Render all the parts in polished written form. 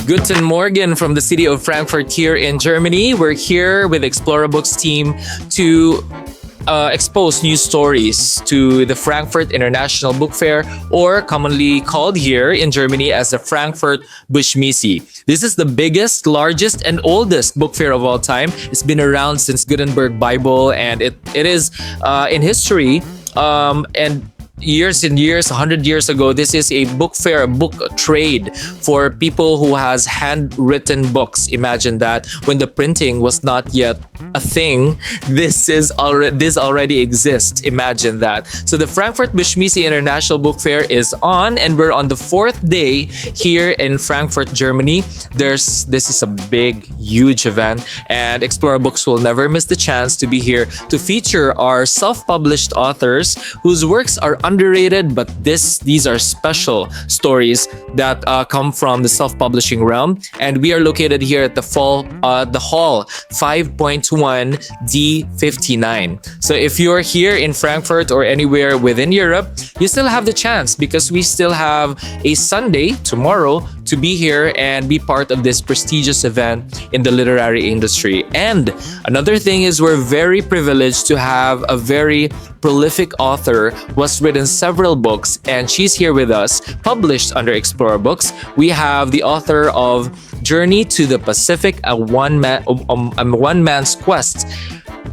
Guten Morgen from the city of Frankfurt here in Germany. We're here with Explorer Books team to expose news stories to the Frankfurt International Book Fair, or commonly called here in Germany as the Frankfurt Buschmesse. This is the biggest, largest, and oldest book fair of all time. It's been around since Gutenberg Bible, and it is in history. And years and years, 100 years ago, this is a book fair, a book trade for people who has handwritten books. Imagine that, when the printing was not yet a thing, this already exists. Imagine that. So the Frankfurt Buschmesse International Book Fair is on, and we're on the fourth day here in Frankfurt, Germany. This is a big, huge event, and Explorer Books will never miss the chance to be here to feature our self-published authors whose works are underrated, but these are special stories that come from the self-publishing realm. And we are located here at the hall 5.1 D59. So if you're here in Frankfurt or anywhere within Europe, you still have the chance, because we still have a Sunday tomorrow to be here and be part of this prestigious event in the literary industry. And another thing is, we're very privileged to have a very prolific author who has written several books, and she's here with us, published under Explorer Books. We have the author of Journey to the Pacific, a one man's quest.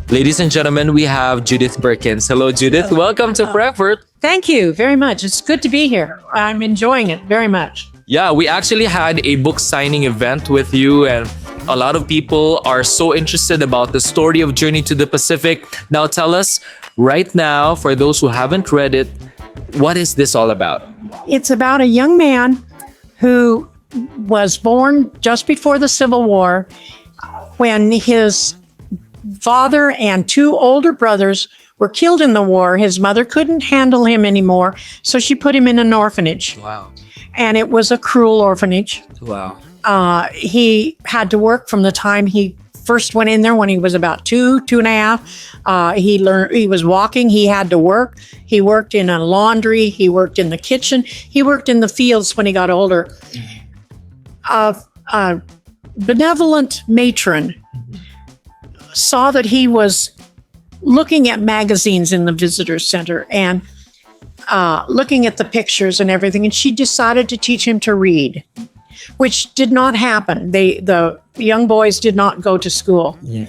Ladies and gentlemen, we have Judith Perkins. Hello, Judith. Welcome to Frankfurt. Thank you very much. It's good to be here. I'm enjoying it very much. Yeah, we actually had a book signing event with you, and a lot of people are so interested about the story of Journey to the Pacific. Now tell us right now, for those who haven't read it, what is this all about? It's about a young man who was born just before the Civil War, when his father and two older brothers were killed in the war. His mother couldn't handle him anymore, so she put him in an orphanage. Wow. And it was a cruel orphanage. Wow. He had to work from the time he first went in there, when he was about two and a half. He was walking. He had to work. He worked in a laundry. He worked in the kitchen. He worked in the fields when he got older. A benevolent matron saw that he was looking at magazines in the visitor center and looking at the pictures and everything, and she decided to teach him to read, which did not happen. The young boys did not go to school. Yeah.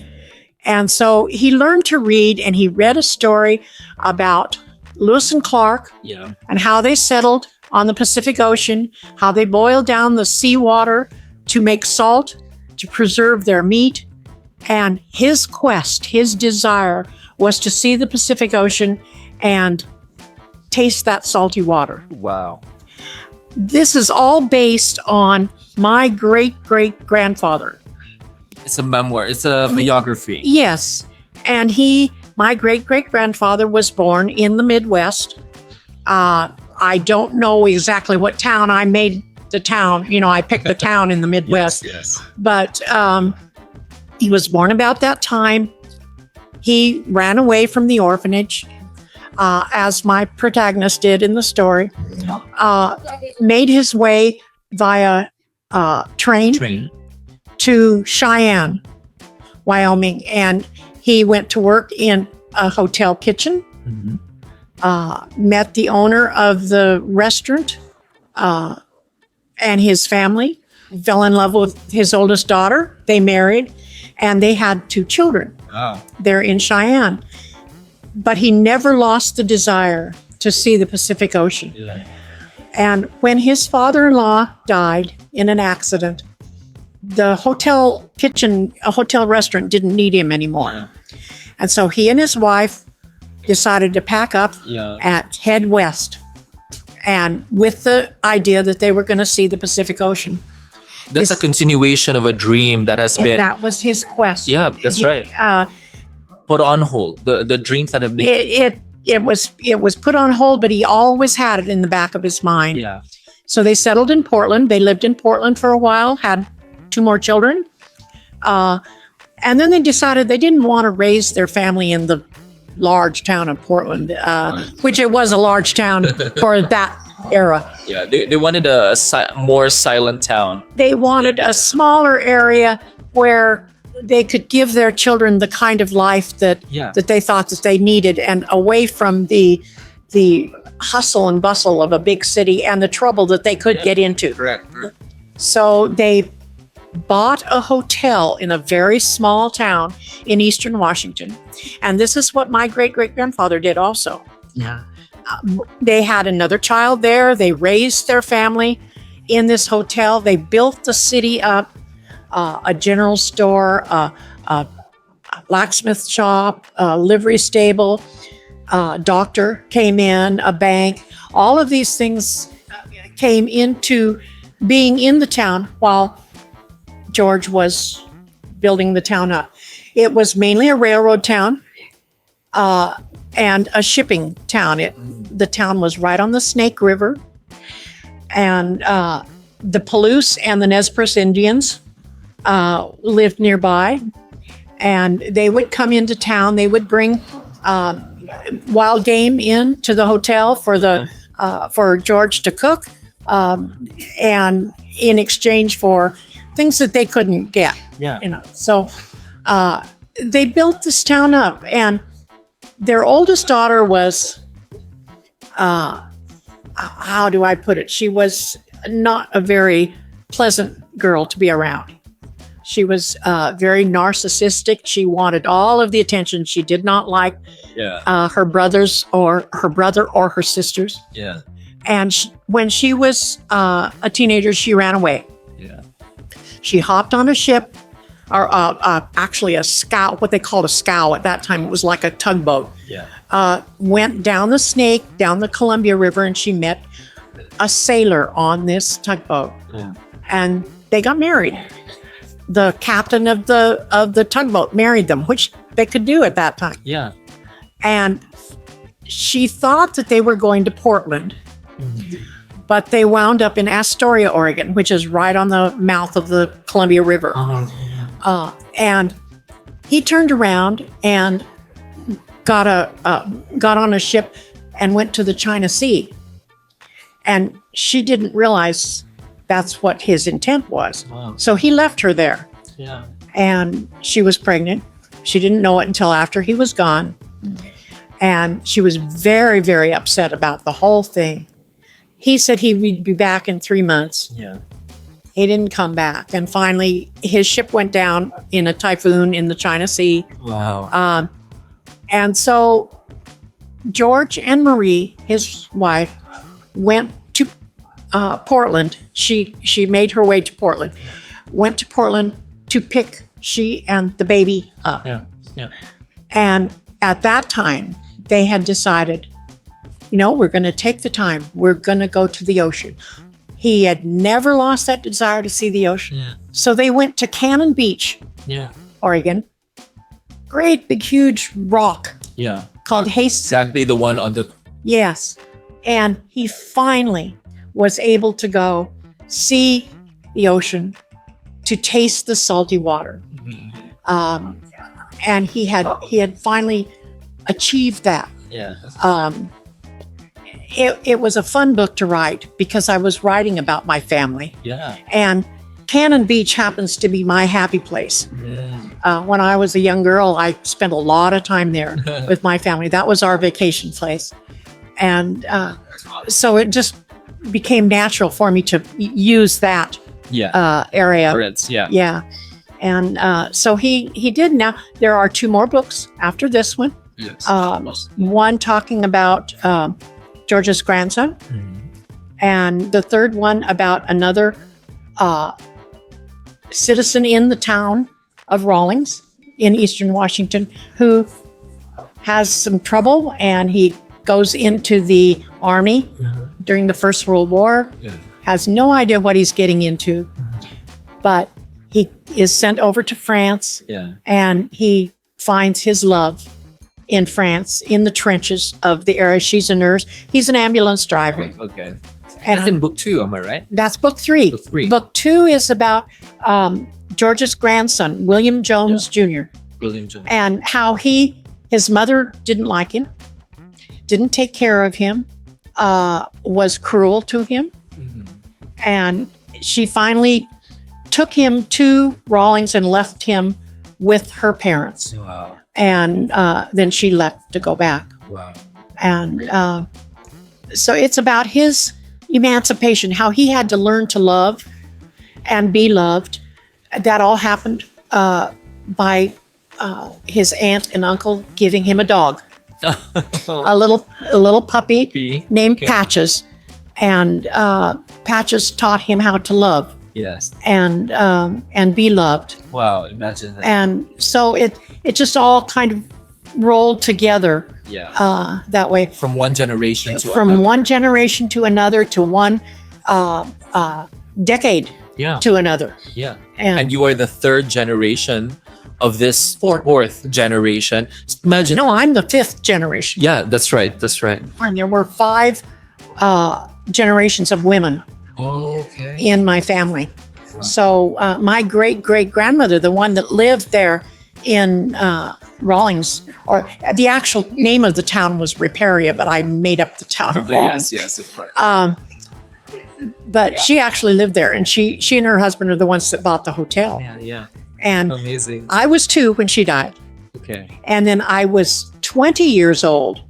And so he learned to read, and he read a story about Lewis and Clark, and how they settled on the Pacific Ocean, how they boiled down the seawater to make salt, to preserve their meat. And his quest, his desire, was to see the Pacific Ocean and taste that salty water. Wow. This is all based on my great-great-grandfather. It's a memoir. It's a biography. Yes. And my great-great-grandfather was born in the Midwest. I don't know exactly what town. I made the town. I picked the town in the Midwest. Yes. But he was born about that time. He ran away from the orphanage, as my protagonist did in the story. Made his way via train to Cheyenne, Wyoming, and he went to work in a hotel kitchen. Mm-hmm. Met the owner of the restaurant and his family. Fell in love with his oldest daughter. They married, and they had two children. Wow. There in Cheyenne. But he never lost the desire to see the Pacific Ocean. Yeah. And when his father-in-law died in an accident, the hotel restaurant didn't need him anymore. Yeah. And so he and his wife decided to pack up and head west, and with the idea that they were going to see the Pacific Ocean. That's a continuation of a dream that has been... That was his quest. Yeah, that's right. Put on hold. The dreams that have been... It was put on hold, but he always had it in the back of his mind. Yeah. So they settled in Portland. They lived in Portland for a while, had two more children. And then they decided they didn't want to raise their family in the large town of Portland, which it was a large town for that era. Yeah, they wanted a more silent town. They wanted a smaller area where they could give their children the kind of life that they thought that they needed, and away from the hustle and bustle of a big city and the trouble that they could get into. Correct. So they bought a hotel in a very small town in Eastern Washington. And this is what my great-great-grandfather did also. Yeah. They had another child there. They raised their family in this hotel. They built the city up, a general store, a blacksmith shop, a livery stable, a doctor came in, a bank. All of these things came into being in the town while George was building the town up. It was mainly a railroad town and a shipping town. The town was right on the Snake River, and the Palouse and the Nez Perce Indians lived nearby, and they would come into town. They would bring wild game in to the hotel for George to cook, and in exchange for things that they couldn't get. Yeah. So they built this town up, and their oldest daughter was, how do I put it? She was not a very pleasant girl to be around. She was very narcissistic. She wanted all of the attention. She did not like her brothers or her brother or her sisters. Yeah. And when she was a teenager, she ran away. Yeah. She hopped on a ship, or actually a scow, what they called a scow at that time. It was like a tugboat. Yeah. Went down the Snake, down the Columbia River, and she met a sailor on this tugboat. Yeah. And they got married. The captain of the tugboat married them, which they could do at that time. Yeah. And she thought that they were going to Portland, but they wound up in Astoria, Oregon, which is right on the mouth of the Columbia River. And he turned around and got on a ship and went to the China Sea. And she didn't realize that's what his intent was. Wow. So he left her there. Yeah. And she was pregnant. She didn't know it until after he was gone. And she was very, very upset about the whole thing. He said he would be back in 3 months. Yeah. He didn't come back. And finally, his ship went down in a typhoon in the China Sea. Wow. And so George and Marie, his wife, went to Portland. She made her way to Portland, went to Portland to pick she and the baby up. Yeah. Yeah. And at that time, they had decided, we're going to take the time. We're going to go to the ocean. He had never lost that desire to see the ocean. Yeah. So they went to Cannon Beach, Yeah. Oregon. Great big huge rock Yeah. called Hayes. Exactly the one on the. Yes. And he finally was able to go see the ocean, to taste the salty water. And he had finally achieved that. Yeah. It was a fun book to write because I was writing about my family. Yeah. And Cannon Beach happens to be my happy place. Yeah. When I was a young girl, I spent a lot of time there with my family. That was our vacation place. And so it just became natural for me to use that area. Prince, yeah. Yeah. And so he did. Now, there are 2 more books after this one. Yes. One talking about George's grandson, and the third one about another citizen in the town of Rawlings in Eastern Washington who has some trouble, and he goes into the army during the First World War, has no idea what he's getting into, but he is sent over to France, and he finds his love in France, in the trenches of the area. She's a nurse. He's an ambulance driver. Okay. And That's in book 2, am I right? that's book 3. Book 3. Book 2 is about George's grandson, William Jones Jr., William Jones. and how his mother didn't like him, didn't take care of him, was cruel to him. Mhm. And she finally took him to Rawlings and left him with her parents. Wow. And then she left to go back. Wow. And so it's about his emancipation, how he had to learn to love and be loved. That all happened by his aunt and uncle giving him a dog, a little puppy Puppy. named Okay. Patches. And Patches taught him how to love Yes. and be loved. Wow. Imagine that. And so it just all kind of rolled together Yeah. that way. From one generation to From another. one generation to another, to one decade Yeah. to another. Yeah. And, And you are the third generation of this fourth generation. Imagine. no, I'm the fifth generation. Yeah, that's right. That's right. And there were 5 generations of women Okay. in my family. So my great-great-grandmother, the one that lived there in Rawlings, or the actual name of the town was Riparia, but I made up the town of Rawlings. Yes, of course. But she actually lived there, and she and her husband are the ones that bought the hotel. Yeah, yeah. And Amazing. I was 2 when she died. Okay. And then I was 20 years old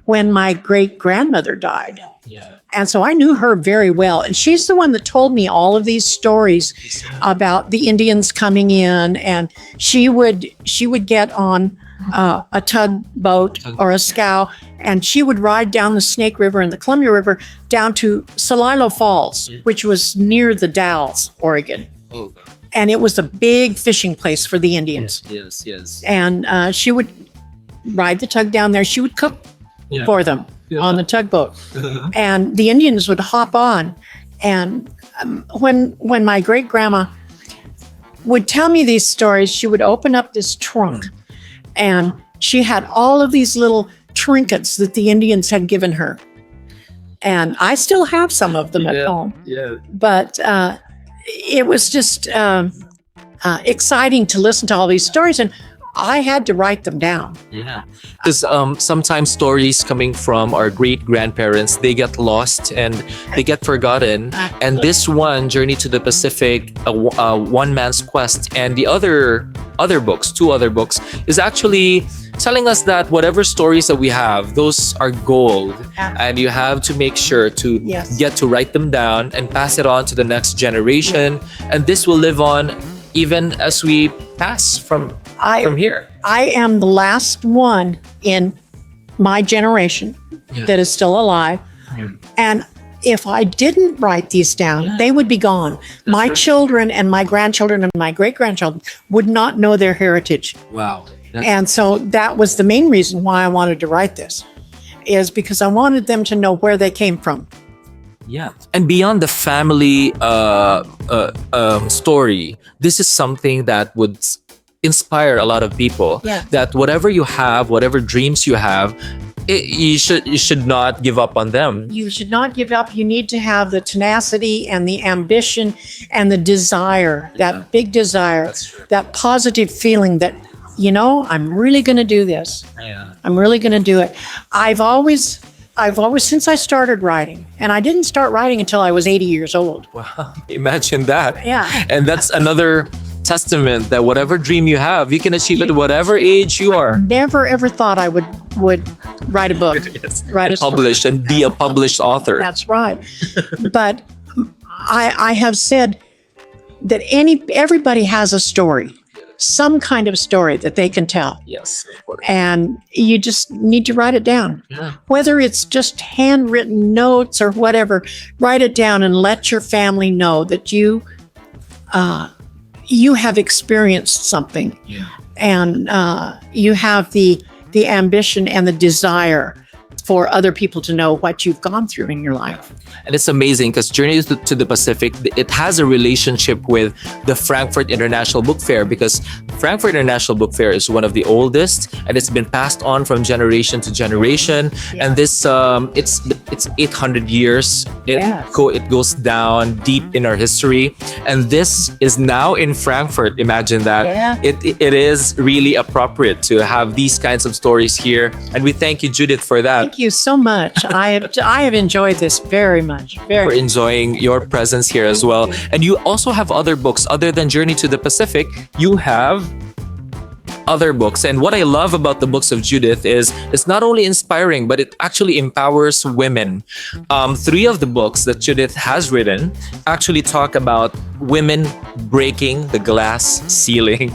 when my great-grandmother died. Yeah. And so I knew her very well. And she's the one that told me all of these stories about the Indians coming in. And she would get on a tugboat or a scow, and she would ride down the Snake River and the Columbia River down to Celilo Falls, which was near the Dalles, Oregon. Oh. And it was a big fishing place for the Indians. Yes, yes. And she would ride the tug down there. She would cook Yeah. for them on the tugboat. And the Indians would hop on. And when my great grandma would tell me these stories, she would open up this trunk, and she had all of these little trinkets that the Indians had given her. And I still have some of them at home. Yeah. But it was just exciting to listen to all these stories, and I had to write them down. Yeah. Because sometimes stories coming from our great grandparents, they get lost and they get forgotten. And this one, Journey to the Pacific, One Man's Quest, and the other books, 2 other books, is actually telling us that whatever stories that we have, those are gold. And you have to make sure to Yes. get to write them down and pass it on to the next generation. And this will live on even as we pass from here. I am the last one in my generation that is still alive. And if I didn't write these down, they would be gone. My children and my grandchildren and my great-grandchildren would not know their heritage. Wow. And so that was the main reason why I wanted to write this, is because I wanted them to know where they came from. Yeah. And beyond the family story, this is something that would inspire a lot of people. Yeah. That whatever you have, whatever dreams you have, you should not give up on them. You should not give up. You need to have the tenacity and the ambition and the desire, that big desire, That's true. that positive feeling that, I'm really going to do this. Yeah. I'm really going to do it. I've always, since I started writing, and I didn't start writing until I was 80 years old. Wow. Imagine that. Yeah. And that's another testament that whatever dream you have, you can achieve it at whatever age you are. Never ever thought I would write a book, write a story. Published and be a published author. That's right. But I have said that everybody has a story, some kind of story that they can tell. Yes, of course. And you just need to write it down. Yeah. Whether it's just handwritten notes or whatever, write it down and let your family know that you have experienced something. Yeah. And you have the ambition and the desire for other people to know what you've gone through in your life. And it's amazing because Journey to the Pacific, it has a relationship with the Frankfurt International Book Fair, because Frankfurt International Book Fair is one of the oldest, and it's been passed on from generation to generation. Yeah. And this, it's 800 years. Yes. It goes down deep in our history, and this is now in Frankfurt. Imagine that. Yeah. It is really appropriate to have these kinds of stories here, and we thank you, Judith, for that. Thank you so much. I have enjoyed this very much. For Very. enjoying your presence here as well. And you also have other books other than Journey to the Pacific. You have other books. And what I love about the books of Judith is it's not only inspiring, but it actually empowers women. 3 of the books that Judith has written actually talk about women breaking the glass ceiling.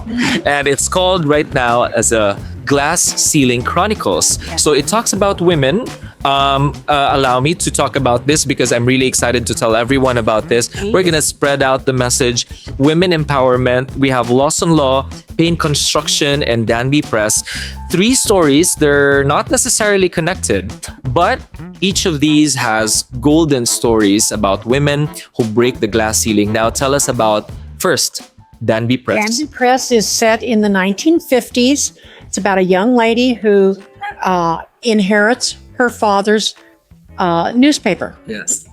And it's called right now as a Glass Ceiling Chronicles. So it talks about women. Allow me to talk about this because I'm really excited to tell everyone about this. We're gonna spread out the message. Women empowerment. We have Lawson Law, Pain Construction, and Danby Press. 3 stories. They're not necessarily connected, but each of these has golden stories about women who break the glass ceiling. Now tell us about first Danby Press. Danby Press is set in the 1950s. It's about a young lady who inherits her father's newspaper. Yes.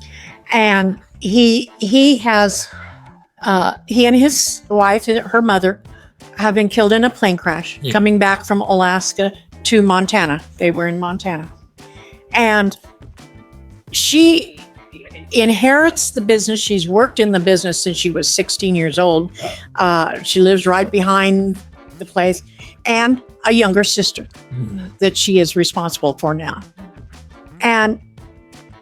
And he and his wife, her mother, have been killed in a plane crash coming back from Alaska to Montana. They were in Montana. And she inherits the business. She's worked in the business since she was 16 years old. She lives right behind the place, and a younger sister that she is responsible for now. And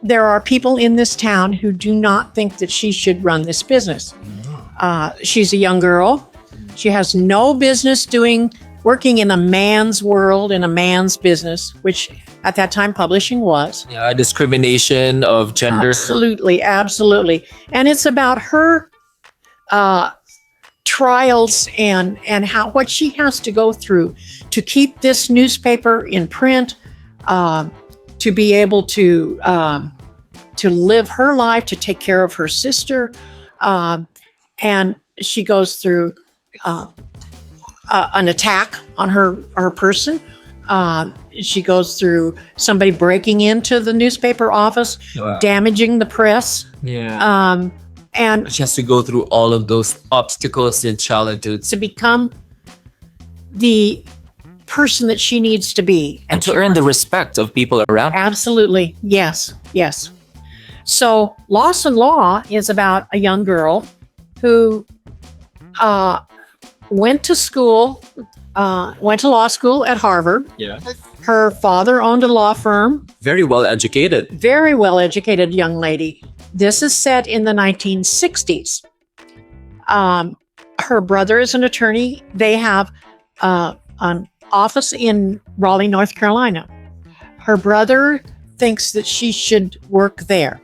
there are people in this town who do not think that she should run this business. She's a young girl. She has no business working in a man's world, in a man's business, which at that time publishing was. Yeah, discrimination of gender. Absolutely, absolutely. And it's about her trials and what she has to go through to keep this newspaper in print, to be able to live her life, to take care of her sister, and she goes through an attack on her person. She goes through somebody breaking into the newspaper office, damaging the press. Yeah. And She has to go through all of those obstacles in childhood to become the person that she needs to be. and to earn the respect of people around her. Absolutely. Yes. Yes. So Lawson Law is about a young girl who went to law school at Harvard. Yeah. Her father owned a law firm. Very well educated. Very well educated young lady. This is set in the 1960s. Her brother is an attorney. They have an office in Raleigh, North Carolina. Her brother thinks that she should work there.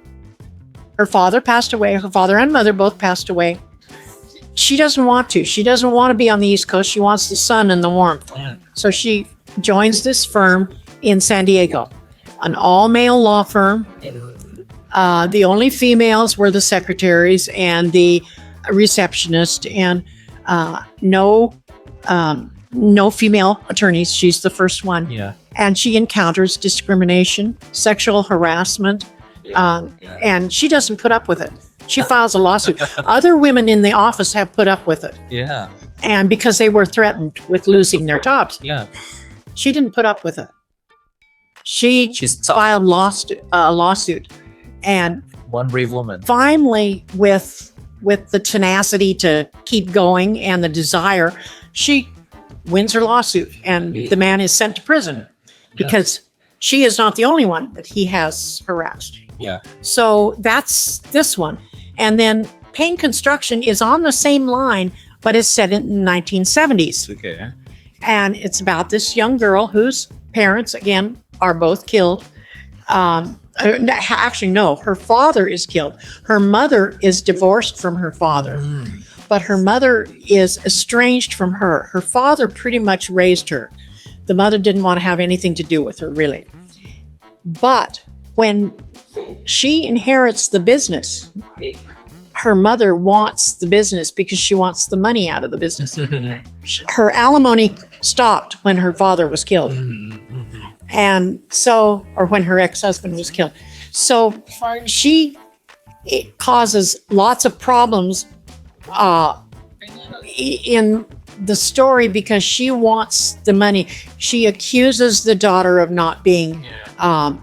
Her father passed away. Her father and mother both passed away. She doesn't want to. She doesn't want to be on the East Coast. She wants the sun and the warmth. So she joins this firm in San Diego, an all-male law firm. The only females were the secretaries and the receptionist, and no female attorneys. She's the first one. Yeah. And she encounters discrimination, sexual harassment, and she doesn't put up with it. She files a lawsuit. Other women in the office have put up with it. Yeah. And because they were threatened with losing their jobs, Yeah. she didn't put up with it. She's tough. Filed a lawsuit. And One brave woman. finally, with the tenacity to keep going and the desire, she wins her lawsuit, and the man is sent to prison because she is not the only one that he has harassed. Yeah. So that's this one. And then Pain Construction is on the same line, but it's set in the 1970s. Okay. And it's about this young girl whose parents, again, are both killed. Actually, no, her father is killed. Her mother is divorced from her father, but her mother is estranged from her. Her father pretty much raised her. The mother didn't want to have anything to do with her, really. But when she inherits the business, her mother wants the business because she wants the money out of the business. Her alimony stopped when her father was killed. And so, or when her ex-husband was killed. So it causes lots of problems in the story because she wants the money. She accuses the daughter of not being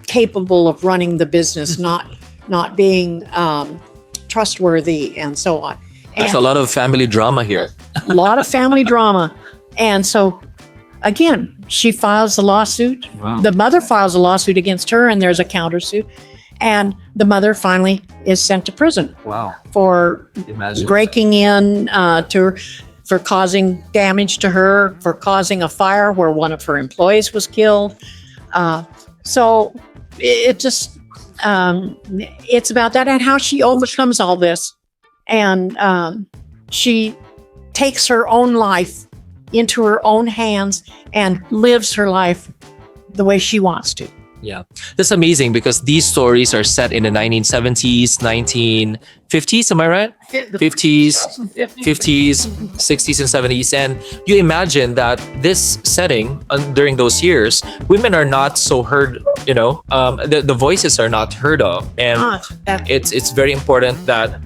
capable of running the business, not being trustworthy, and so on. There's a lot of family drama here. A lot of family drama. And so, again, she files a lawsuit. Wow. The mother files a lawsuit against her, and there's a countersuit. And the mother finally is sent to prison Wow. for Imagine. breaking in to her, for causing damage to her, for causing a fire where one of her employees was killed. So it just, it's about that and how she overcomes all this. And she takes her own life into her own hands and lives her life the way she wants to. Yeah, that's amazing because these stories are set in the 1970s, 1950s. Am I right? 50s, 60s, and 70s. And you imagine that this setting during those years, women are not so heard. The voices are not heard of, and it's very important that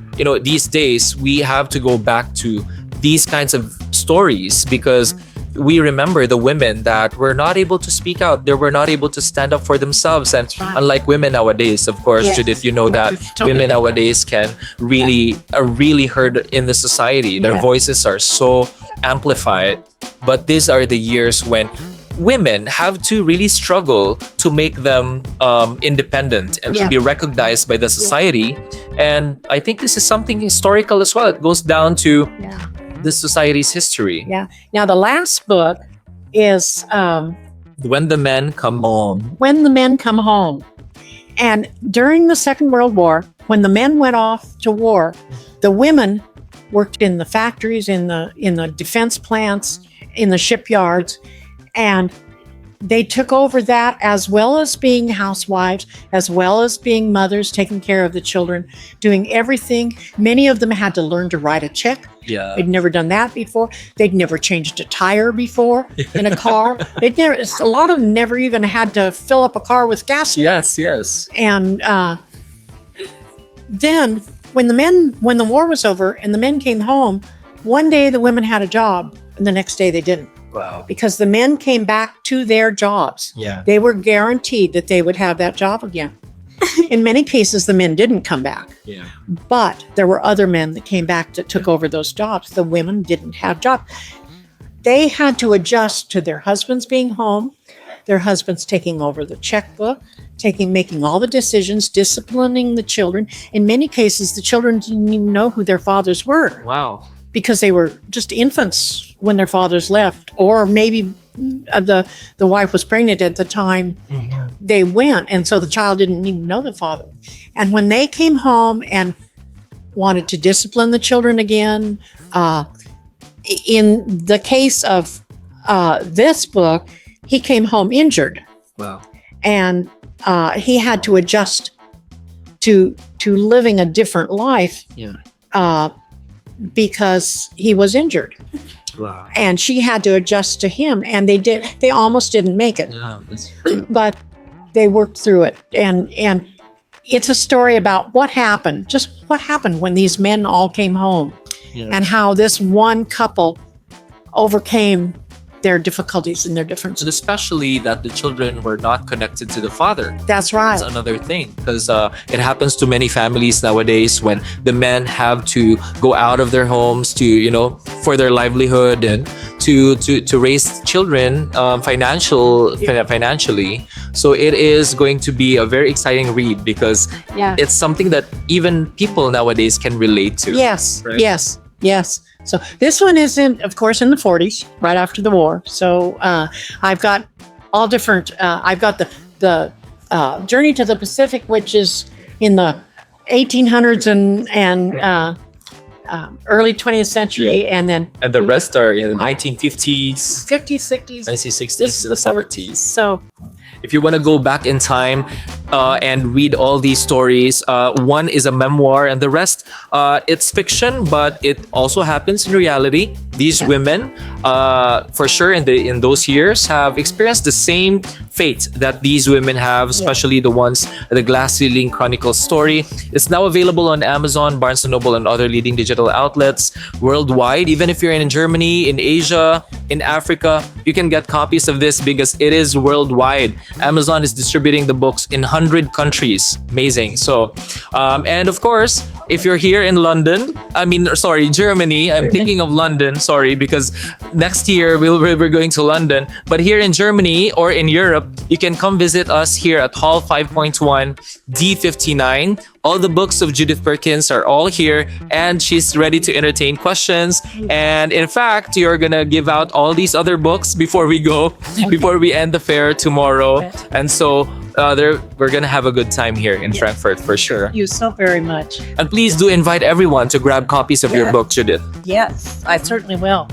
these days we have to go back to these kinds of stories because we remember the women that were not able to speak out. They were not able to stand up for themselves. And unlike women nowadays, of course, Yes. Judith, you know that women nowadays are really heard in the society. Their voices are so amplified. But these are the years when women have to really struggle to make them independent and to be recognized by the society. And I think this is something historical as well. It goes down to the society's history. Yeah. Now, the last book is When the Men Come Home. When the Men Come Home. And during the Second World War, when the men went off to war, the women worked in the factories, in the defense plants, in the shipyards, and they took over that as well as being housewives, as well as being mothers, taking care of the children, doing everything. Many of them had to learn to write a check. Yeah. They'd never done that before. They'd never changed a tire before in a car. A lot of them never even had to fill up a car with gas. Yes. And then when the war was over and the men came home, one day the women had a job and the next day they didn't. Wow. Because the men came back to their jobs. Yeah. They were guaranteed that they would have that job again. In many cases, the men didn't come back. Yeah. But there were other men that came back that took over those jobs. The women didn't have jobs. They had to adjust to their husbands being home, their husbands taking over the checkbook, making all the decisions, disciplining the children. In many cases, the children didn't even know who their fathers were. Wow. Because they were just infants when their fathers left, or maybe the wife was pregnant at the time they went, and so the child didn't even know the father. And when they came home and wanted to discipline the children again, in the case of this book, he came home injured. Wow. And he had to adjust to living a different life. Yeah. Because he was injured. Wow. And she had to adjust to him, and they almost didn't make it. Yeah. But they worked through it. And it's a story about what happened when these men all came home, and how this one couple overcame their difficulties and their differences. And especially that the children were not connected to the father. That's right. That's another thing, because it happens to many families nowadays when the men have to go out of their homes to, for their livelihood and to raise children financially. So it is going to be a very exciting read because it's something that even people nowadays can relate to. Yes, right? yes. So this one is of course, in the 40s, right after the war. So I've got all different. I've got the Journey to the Pacific, which is in the 1800s and early 20th century, and the rest are in the 1950s, 50s, 60s, 1960s, the 70s. So if you want to go back in time and read all these stories, one is a memoir and the rest, it's fiction, but it also happens in reality. These women, for sure, in those years have experienced the same fate that these women have, especially the ones, the Glass Ceiling Chronicles story. It's now available on Amazon, Barnes & Noble, and other leading digital outlets worldwide. Even if you're in Germany, in Asia, in Africa, you can get copies of this because it is worldwide. Amazon is distributing the books in 100 countries. Amazing. So, and of course, if you're here in London, Germany, I'm thinking of London, sorry, because next year we're going to London. But here in Germany or in Europe, you can come visit us here at Hall 5.1 D59. All the books of Judith Perkins are all here, and she's ready to entertain questions. And in fact, you're gonna give out all these other books before we go, before we end the fair tomorrow. And so we're gonna have a good time here in Frankfurt for sure. Thank you so very much. And please do invite everyone to grab copies of your book, Judith. Yes, I certainly will.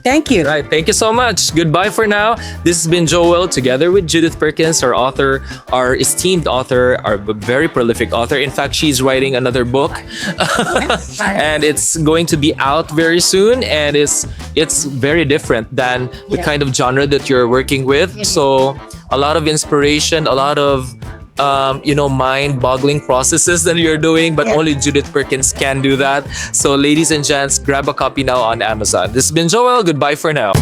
Thank you. Right, thank you so much. Goodbye for now. This has been Joel together with Judith Perkins, our author, our esteemed author, our very prolific author. In fact, she's writing another book and it's going to be out very soon, and it's very different than the kind of genre that you're working with. So a lot of inspiration, a lot of mind-boggling processes that you're doing, but only Judith Perkins can do that. So ladies and gents, grab a copy now on Amazon. This has been Joel. Goodbye for now.